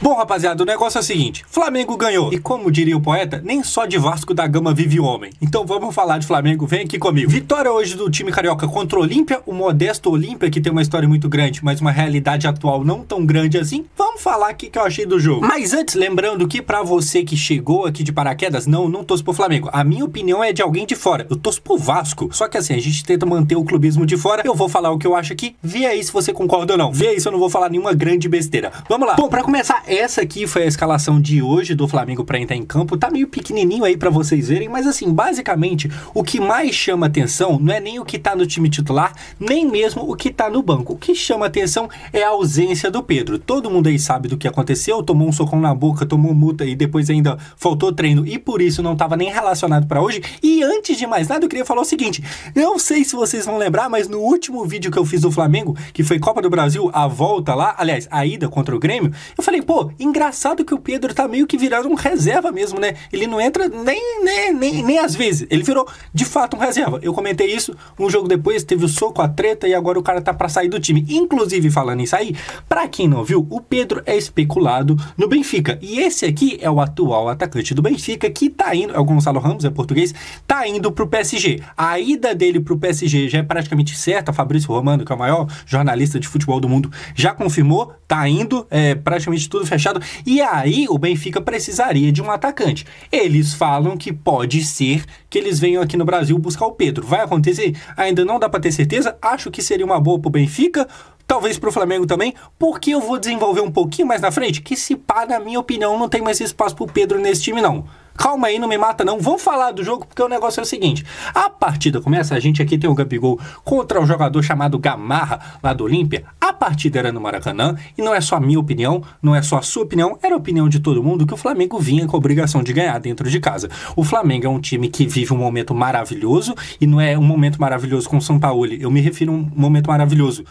Bom, rapaziada, o negócio é o seguinte, Flamengo ganhou. E como diria o poeta, nem só de Vasco da Gama vive o homem. Então vamos falar de Flamengo, vem aqui comigo. Vitória hoje do time carioca contra o Olímpia, o modesto Olímpia, que tem uma história muito grande, mas uma realidade atual não tão grande assim. Vamos falar aqui que eu achei do jogo. Mas antes, lembrando que pra você que chegou aqui de paraquedas, não torço pro Flamengo. A minha opinião é de alguém de fora. Eu torço pro Vasco. Só que assim, a gente tenta manter o clubismo de fora. Eu vou falar o que eu acho aqui. Vê aí se você concorda ou não. Vê aí se eu não vou falar nenhuma grande besteira. Vamos lá. Bom, pra começar, essa aqui foi a escalação de hoje do Flamengo pra entrar em campo. Tá meio pequenininho aí pra vocês verem, mas assim, basicamente, o que mais chama atenção não é nem o que tá no time titular, nem mesmo o que tá no banco. O que chama atenção é a ausência do Pedro. Todo mundo aí sabe do que aconteceu, tomou um socão na boca, tomou multa e depois ainda faltou treino e por isso não tava nem relacionado pra hoje. E antes de mais nada, eu queria falar o seguinte, não sei se vocês vão lembrar, mas no último vídeo que eu fiz do Flamengo, que foi Copa do Brasil, a volta lá, aliás, a ida contra o Grêmio, eu falei, pô, engraçado que o Pedro tá meio que virando um reserva mesmo, né? Ele não entra nem às vezes. Ele virou, de fato, um reserva. Eu comentei isso, um jogo depois teve o soco, a treta, e agora o cara tá pra sair do time. Inclusive, falando em sair, pra quem não viu, o Pedro é especulado no Benfica. E esse aqui é o atual atacante do Benfica, que tá indo, é o Gonçalo Ramos, é português, tá indo pro PSG. A ida dele pro PSG já é praticamente certa. Fabrício Romano, que é o maior jornalista de futebol do mundo, já confirmou, tá indo, praticamente tudo fechado. E aí, o Benfica precisaria de um atacante. Eles falam que pode ser que eles venham aqui no Brasil buscar o Pedro. Vai acontecer? Ainda não dá pra ter certeza. Acho que seria uma boa pro Benfica, talvez pro Flamengo também, porque eu vou desenvolver um pouquinho mais na frente, que se pá, na minha opinião, não tem mais espaço pro Pedro nesse time, não. Calma aí, não me mata não. Vamos falar do jogo, porque o negócio é o seguinte. A partida começa, a gente aqui tem o Gabigol contra um jogador chamado Gamarra, lá do Olímpia. A partida era no Maracanã, e não é só a minha opinião, não é só a sua opinião, era a opinião de todo mundo que o Flamengo vinha com a obrigação de ganhar dentro de casa. O Flamengo é um time que vive um momento maravilhoso, e não é um momento maravilhoso com o São Paulo. Eu me refiro a um momento maravilhoso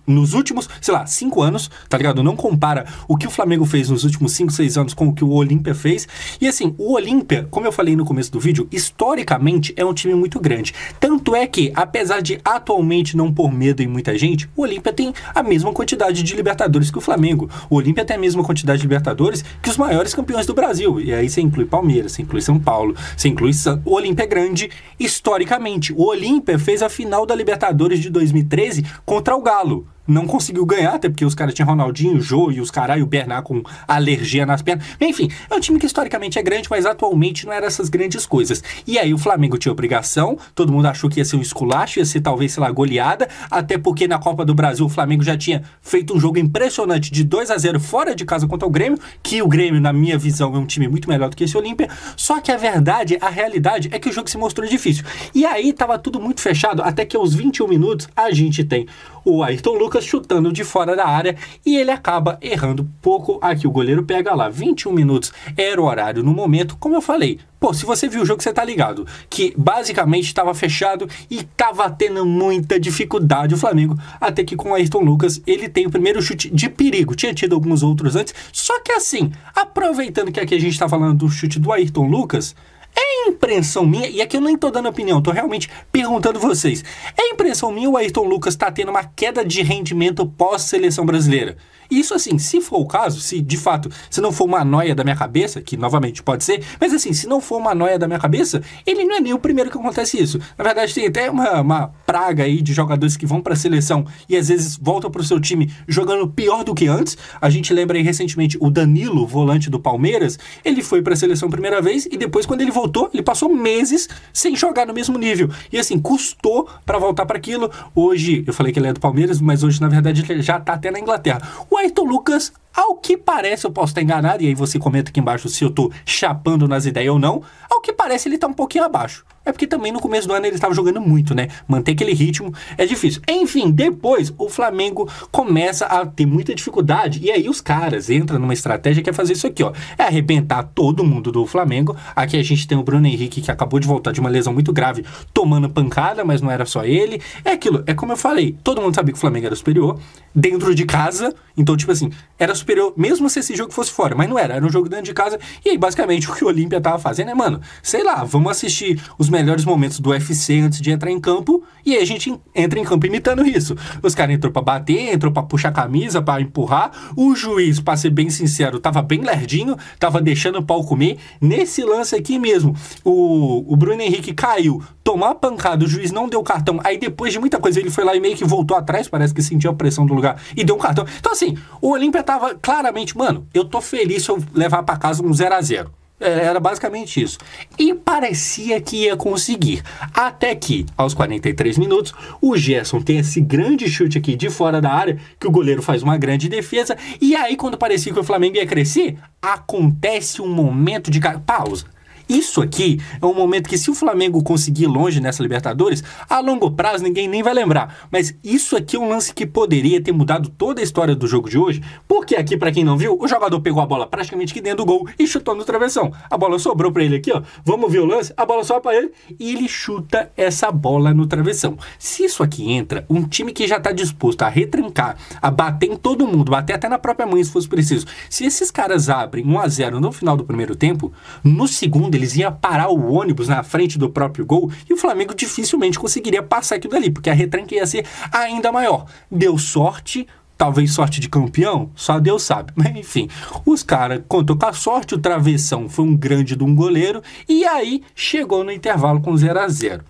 nos últimos, sei lá, 5 anos, tá ligado? Não compara o que o Flamengo fez nos últimos 5, 6 anos com o que o Olímpia fez. E assim, o Olímpia, como eu falei no começo do vídeo, historicamente é um time muito grande. Tanto é que, apesar de atualmente não pôr medo em muita gente, o Olímpia tem a mesma quantidade de Libertadores que o Flamengo. O Olímpia tem a mesma quantidade de Libertadores que os maiores campeões do Brasil. E aí você inclui Palmeiras, você inclui São Paulo, você inclui o Olímpia é grande historicamente. O Olímpia fez a final da Libertadores de 2013 contra o Galo. Não conseguiu ganhar, até porque os caras tinham Ronaldinho, Jô e os caras e o Bernard com alergia nas pernas. Enfim, é um time que historicamente é grande, mas atualmente não era essas grandes coisas. E aí o Flamengo tinha obrigação, todo mundo achou que ia ser um esculacho, ia ser talvez, sei lá, goleada, até porque na Copa do Brasil o Flamengo já tinha feito um jogo impressionante de 2-0 fora de casa contra o Grêmio, que o Grêmio, na minha visão, é um time muito melhor do que esse Olímpia, só que a verdade, a realidade é que o jogo se mostrou difícil. E aí tava tudo muito fechado, até que aos 21 minutos a gente tem o Ayrton Lucas chutando de fora da área e ele acaba errando pouco. Aqui o goleiro pega lá, 21 minutos era o horário no momento, como eu falei. Pô, se você viu o jogo, você tá ligado que basicamente estava fechado e tava tendo muita dificuldade o Flamengo, até que com o Ayrton Lucas ele tem o primeiro chute de perigo. Tinha tido alguns outros antes, só que assim, aproveitando que aqui a gente tá falando do chute do Ayrton Lucas, é impressão minha, e aqui eu nem tô dando opinião, tô realmente perguntando vocês. É impressão minha ou o Ayrton Lucas tá tendo uma queda de rendimento pós-seleção brasileira? Isso assim, se for o caso, se de fato, se não for uma noia da minha cabeça, que novamente pode ser, mas assim, se não for uma noia da minha cabeça, ele não é nem o primeiro que acontece isso. Na verdade, tem até uma praga aí de jogadores que vão pra seleção e às vezes voltam pro seu time jogando pior do que antes. A gente lembra aí recentemente o Danilo, volante do Palmeiras, ele foi pra seleção a primeira vez e depois quando ele voltou, ele passou meses sem jogar no mesmo nível. E assim, custou pra voltar pra aquilo. Hoje, eu falei que ele é do Palmeiras, mas hoje na verdade ele já tá até na Inglaterra. O Ayrton Lucas, ao que parece, eu posso estar enganado, e aí você comenta aqui embaixo se eu tô chapando nas ideias ou não, ao que parece ele tá um pouquinho abaixo. É porque também no começo do ano ele estava jogando muito, né? Manter aquele ritmo é difícil. Enfim, depois o Flamengo começa a ter muita dificuldade, e aí os caras entram numa estratégia que é fazer isso aqui, ó. É arrebentar todo mundo do Flamengo. Aqui a gente tem o Bruno Henrique, que acabou de voltar de uma lesão muito grave, tomando pancada, mas não era só ele. É aquilo, é como eu falei, todo mundo sabia que o Flamengo era superior, dentro de casa, então tipo assim, era superior mesmo se esse jogo fosse fora, mas não era um jogo dentro de casa, e aí basicamente o que o Olímpia tava fazendo é, mano, sei lá, vamos assistir os melhores momentos do UFC antes de entrar em campo, e aí a gente entra em campo imitando isso. Os caras entrou pra bater, entrou pra puxar a camisa, pra empurrar. O juiz, pra ser bem sincero, tava bem lerdinho, tava deixando o pau comer. Nesse lance aqui mesmo, o Bruno Henrique caiu, tomou a pancada, o juiz não deu cartão. Aí depois de muita coisa, ele foi lá e meio que voltou atrás, parece que sentiu a pressão do lugar e deu um cartão. Então assim, o Olímpia tava claramente, mano, eu tô feliz se eu levar pra casa um 0-0. Era basicamente isso. E parecia que ia conseguir. Até que, aos 43 minutos, o Gerson tem esse grande chute aqui de fora da área, que o goleiro faz uma grande defesa. E aí, quando parecia que o Flamengo ia crescer, acontece um momento de pausa. Isso aqui é um momento que, se o Flamengo conseguir longe nessa Libertadores, a longo prazo ninguém nem vai lembrar. Mas isso aqui é um lance que poderia ter mudado toda a história do jogo de hoje, porque aqui, pra quem não viu, o jogador pegou a bola praticamente aqui dentro do gol e chutou no travessão. A bola sobrou pra ele aqui, ó. Vamos ver o lance? A bola sobra pra ele e ele chuta essa bola no travessão. Se isso aqui entra, um time que já tá disposto a retrancar, a bater em todo mundo, bater até na própria mãe se fosse preciso. Se esses caras abrem 1-0 no final do primeiro tempo, no segundo eles iam parar o ônibus na frente do próprio gol e o Flamengo dificilmente conseguiria passar aquilo dali, porque a retranca ia ser ainda maior. Deu sorte, talvez sorte de campeão, só Deus sabe. Mas enfim, os caras contou com a sorte, o travessão foi um grande de um goleiro e aí chegou no intervalo com 0-0.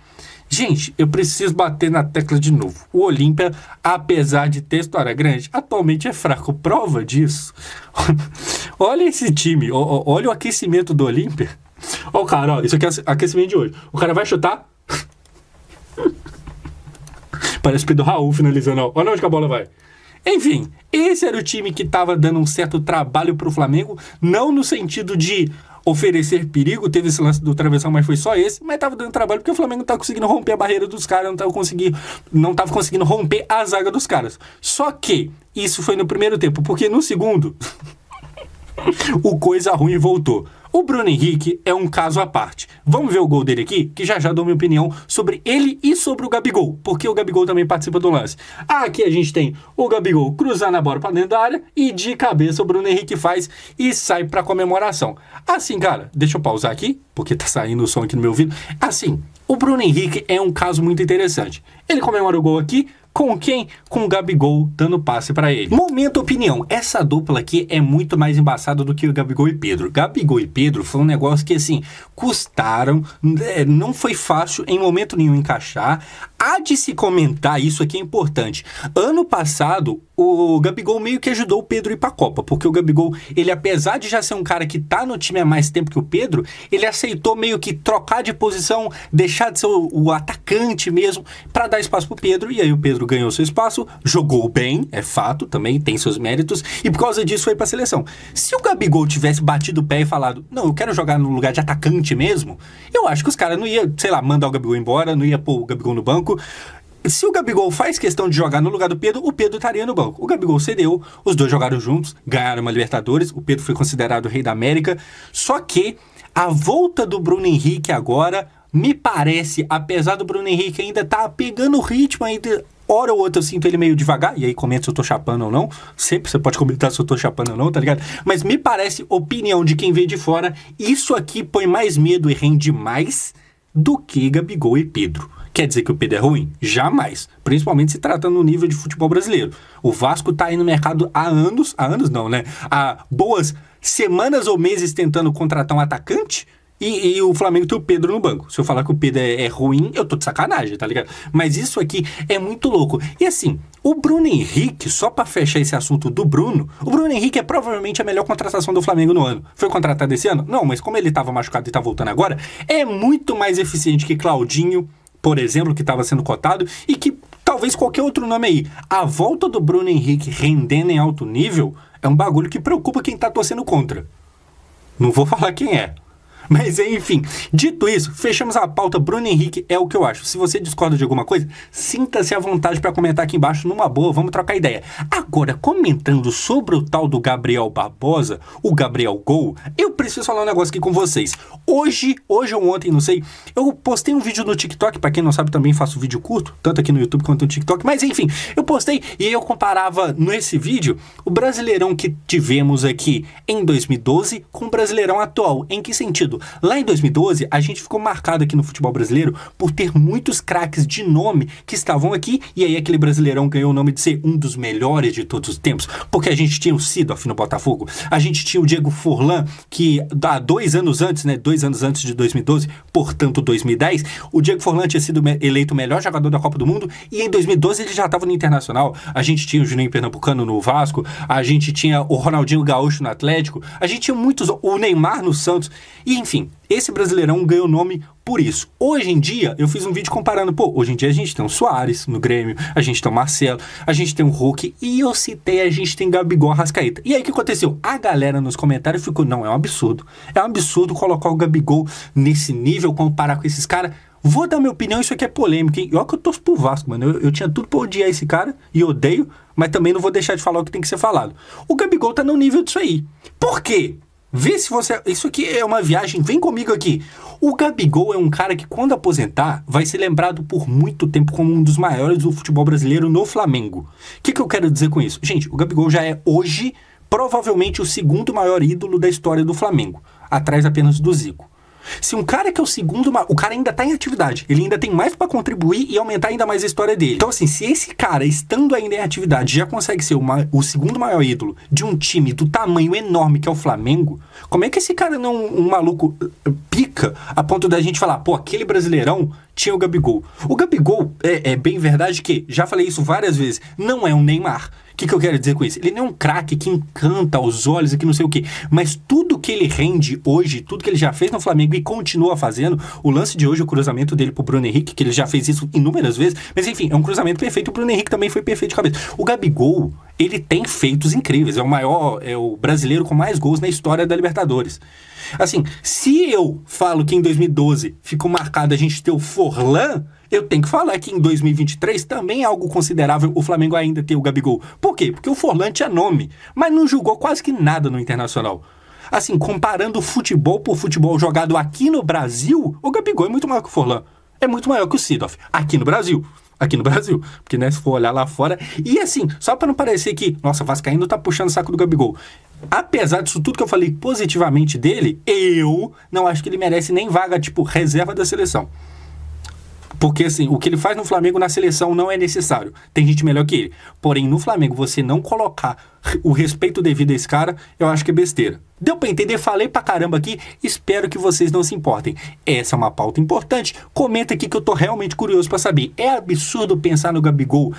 Gente, eu preciso bater na tecla de novo. O Olímpia, apesar de ter história grande, atualmente é fraco. Prova disso. Olha esse time, olha o aquecimento do Olímpia. Ó, cara, ó, isso aqui é aquecimento de hoje. O cara vai chutar. Parece o Pedro Raul finalizando, ó. Olha onde que a bola vai. Enfim, esse era o time que tava dando um certo trabalho pro Flamengo, não no sentido de oferecer perigo, teve esse lance do travessão, mas foi só esse, mas tava dando trabalho porque o Flamengo não tava conseguindo romper a barreira dos caras, não tava conseguindo romper a zaga dos caras. Só que isso foi no primeiro tempo, porque no segundo o coisa ruim voltou. O Bruno Henrique é um caso à parte. Vamos ver o gol dele aqui, que já dou minha opinião sobre ele e sobre o Gabigol, porque o Gabigol também participa do lance. Aqui a gente tem o Gabigol cruzando a bola pra dentro da área e de cabeça o Bruno Henrique faz e sai pra comemoração. Assim, cara, deixa eu pausar aqui, porque tá saindo o som aqui no meu ouvido. Assim, o Bruno Henrique é um caso muito interessante. Ele comemora o gol aqui, com quem? Com o Gabigol dando passe pra ele. Momento opinião. Essa dupla aqui é muito mais embaçada do que o Gabigol e Pedro. Gabigol e Pedro foi um negócio que, assim, custaram. Não foi fácil em momento nenhum encaixar. Há de se comentar, isso aqui é importante. Ano passado, o Gabigol meio que ajudou o Pedro a ir pra Copa. Porque o Gabigol, ele apesar de já ser um cara que tá no time há mais tempo que o Pedro, ele aceitou meio que trocar de posição, deixar de ser o atacante mesmo, pra dar espaço pro Pedro. E aí o Pedro ganhou seu espaço, jogou bem, é fato, também tem seus méritos, e por causa disso foi pra seleção. Se o Gabigol tivesse batido o pé e falado, não, eu quero jogar no lugar de atacante mesmo, eu acho que os caras não iam, sei lá, mandar o Gabigol embora, não ia pôr o Gabigol no banco. Se o Gabigol faz questão de jogar no lugar do Pedro, o Pedro estaria no banco. O Gabigol cedeu, os dois jogaram juntos, ganharam uma Libertadores, o Pedro foi considerado o rei da América, só que a volta do Bruno Henrique agora, me parece, apesar do Bruno Henrique ainda tá pegando o ritmo, ainda hora ou outra eu sinto ele meio devagar, e aí comenta se eu tô chapando ou não, sempre você pode comentar se eu tô chapando ou não, tá ligado? Mas me parece, opinião de quem vê de fora, isso aqui põe mais medo e rende mais do que Gabigol e Pedro. Quer dizer que o Pedro é ruim? Jamais. Principalmente se tratando no nível de futebol brasileiro. O Vasco tá aí no mercado há anos não, né? Há boas semanas ou meses tentando contratar um atacante, e o Flamengo tem o Pedro no banco. Se eu falar que o Pedro é ruim, eu tô de sacanagem, tá ligado? Mas isso aqui é muito louco. E assim, o Bruno Henrique, só pra fechar esse assunto do Bruno, o Bruno Henrique é provavelmente a melhor contratação do Flamengo no ano. Foi contratado esse ano? Não, mas como ele tava machucado e tá voltando agora, é muito mais eficiente que Claudinho, por exemplo, que estava sendo cotado, e que talvez qualquer outro nome aí. A volta do Bruno Henrique rendendo em alto nível é um bagulho que preocupa quem tá torcendo contra. Não vou falar quem é. Mas enfim, dito isso, fechamos a pauta. Bruno Henrique é o que eu acho. Se você discorda de alguma coisa, sinta-se à vontade para comentar aqui embaixo numa boa, vamos trocar ideia. Agora, comentando sobre o tal do Gabriel Barbosa, o Gabriel Gol, eu preciso falar um negócio aqui com vocês. Hoje ou ontem, não sei, eu postei um vídeo no TikTok, para quem não sabe também faço vídeo curto, tanto aqui no YouTube quanto no TikTok, mas enfim, eu postei e eu comparava nesse vídeo o Brasileirão que tivemos aqui em 2012 com o Brasileirão atual. Em que sentido? sentido. Lá em 2012, a gente ficou marcado aqui no futebol brasileiro por ter muitos craques de nome que estavam aqui, e aí aquele Brasileirão ganhou o nome de ser um dos melhores de todos os tempos, porque a gente tinha o Seedorf no Botafogo, a gente tinha o Diego Forlan, que há 2 anos antes, né, 2 anos antes de 2012, portanto 2010, o Diego Forlan tinha sido eleito o melhor jogador da Copa do Mundo, e em 2012 ele já estava no Internacional. A gente tinha o Juninho Pernambucano no Vasco, a gente tinha o Ronaldinho Gaúcho no Atlético, a gente tinha muitos, o Neymar no Santos, e enfim, esse Brasileirão ganhou nome por isso. Hoje em dia, eu fiz um vídeo comparando, hoje em dia a gente tem o Suárez no Grêmio, a gente tem o Marcelo, a gente tem o Hulk, e eu citei, a gente tem Gabigol, Arrascaeta. E aí o que aconteceu? A galera nos comentários ficou, não, é um absurdo colocar o Gabigol nesse nível, comparar com esses caras. Vou dar minha opinião, isso aqui é polêmica, hein? Olha que eu torço pro Vasco, mano. Eu tinha tudo pra odiar esse cara, e odeio, mas também não vou deixar de falar o que tem que ser falado. O Gabigol tá no nível disso aí. Por quê? Vê se você... Isso aqui é uma viagem, vem comigo aqui. O Gabigol é um cara que, quando aposentar, vai ser lembrado por muito tempo como um dos maiores do futebol brasileiro no Flamengo. O que eu quero dizer com isso? Gente, o Gabigol já é, hoje, provavelmente o segundo maior ídolo da história do Flamengo, atrás apenas do Zico. Se um cara que é o segundo... O cara ainda tá em atividade. Ele ainda tem mais pra contribuir e aumentar ainda mais a história dele. Então, assim, se esse cara, estando ainda em atividade, já consegue ser o segundo maior ídolo de um time do tamanho enorme que é o Flamengo, como é que esse cara não... Um maluco pica a ponto da gente falar, aquele Brasileirão tinha o Gabigol. O Gabigol, é bem verdade que, já falei isso várias vezes, não é um Neymar. O que eu quero dizer com isso? Ele não é um craque que encanta aos olhos e que não sei o quê. Mas tudo que ele rende hoje, tudo que ele já fez no Flamengo e continua fazendo, o lance de hoje, o cruzamento dele pro Bruno Henrique, que ele já fez isso inúmeras vezes, mas enfim, é um cruzamento perfeito, o Bruno Henrique também foi perfeito de cabeça. O Gabigol, ele tem feitos incríveis, é o brasileiro com mais gols na história da Libertadores. Assim, se eu falo que em 2012 ficou marcado a gente ter o Forlan, eu tenho que falar que em 2023 também é algo considerável o Flamengo ainda ter o Gabigol. Por quê? Porque o Forlan tinha nome, mas não jogou quase que nada no Internacional. Assim, comparando futebol por futebol jogado aqui no Brasil, o Gabigol é muito maior que o Forlan. É muito maior que o Seedorf. Aqui no Brasil. Porque, né, se for olhar lá fora... E assim, só pra não parecer que, nossa, Vascaíno tá puxando o saco do Gabigol. Apesar disso tudo que eu falei positivamente dele, eu não acho que ele merece nem vaga, tipo, reserva da seleção. Porque, assim, o que ele faz no Flamengo na seleção não é necessário. Tem gente melhor que ele. Porém, no Flamengo, você não colocar o respeito devido a esse cara, eu acho que é besteira. Deu pra entender? Falei pra caramba aqui. Espero que vocês não se importem. Essa é uma pauta importante. Comenta aqui que eu tô realmente curioso pra saber. É absurdo pensar no Gabigol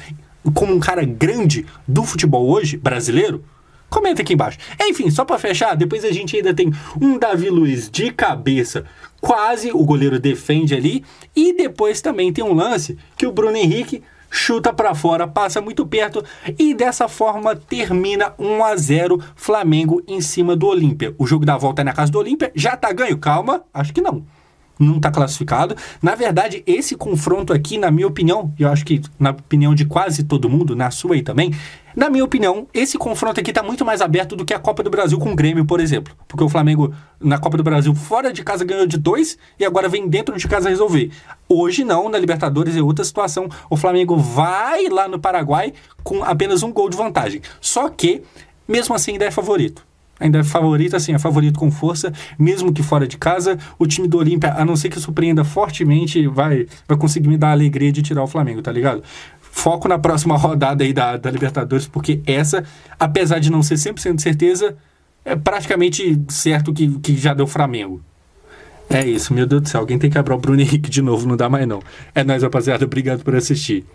como um cara grande do futebol hoje, brasileiro? Comenta aqui embaixo. Enfim, só pra fechar, depois a gente ainda tem um Davi Luiz de cabeça, quase o goleiro defende ali, e depois também tem um lance que o Bruno Henrique chuta pra fora, passa muito perto, e dessa forma termina 1-0 Flamengo em cima do Olímpia. O jogo da volta é na casa do Olímpia, já tá ganho? Calma, acho que não. Não está classificado. Na verdade, esse confronto aqui, na minha opinião, e eu acho que na opinião de quase todo mundo, na sua aí também, na minha opinião, esse confronto aqui está muito mais aberto do que a Copa do Brasil com o Grêmio, por exemplo. Porque o Flamengo, na Copa do Brasil, fora de casa ganhou de 2 e agora vem dentro de casa resolver. Hoje não, na Libertadores é outra situação. O Flamengo vai lá no Paraguai com apenas 1 gol de vantagem. Só que, mesmo assim, ainda é favorito. Ainda é favorito, assim, é favorito com força, mesmo que fora de casa. O time do Olímpia, a não ser que surpreenda fortemente, vai conseguir me dar a alegria de tirar o Flamengo, tá ligado? Foco na próxima rodada aí da Libertadores, porque essa, apesar de não ser 100% de certeza, é praticamente certo que já deu Flamengo. É isso, meu Deus do céu, alguém tem que quebrar o Bruno Henrique de novo, não dá mais não. É nóis, rapaziada, obrigado por assistir.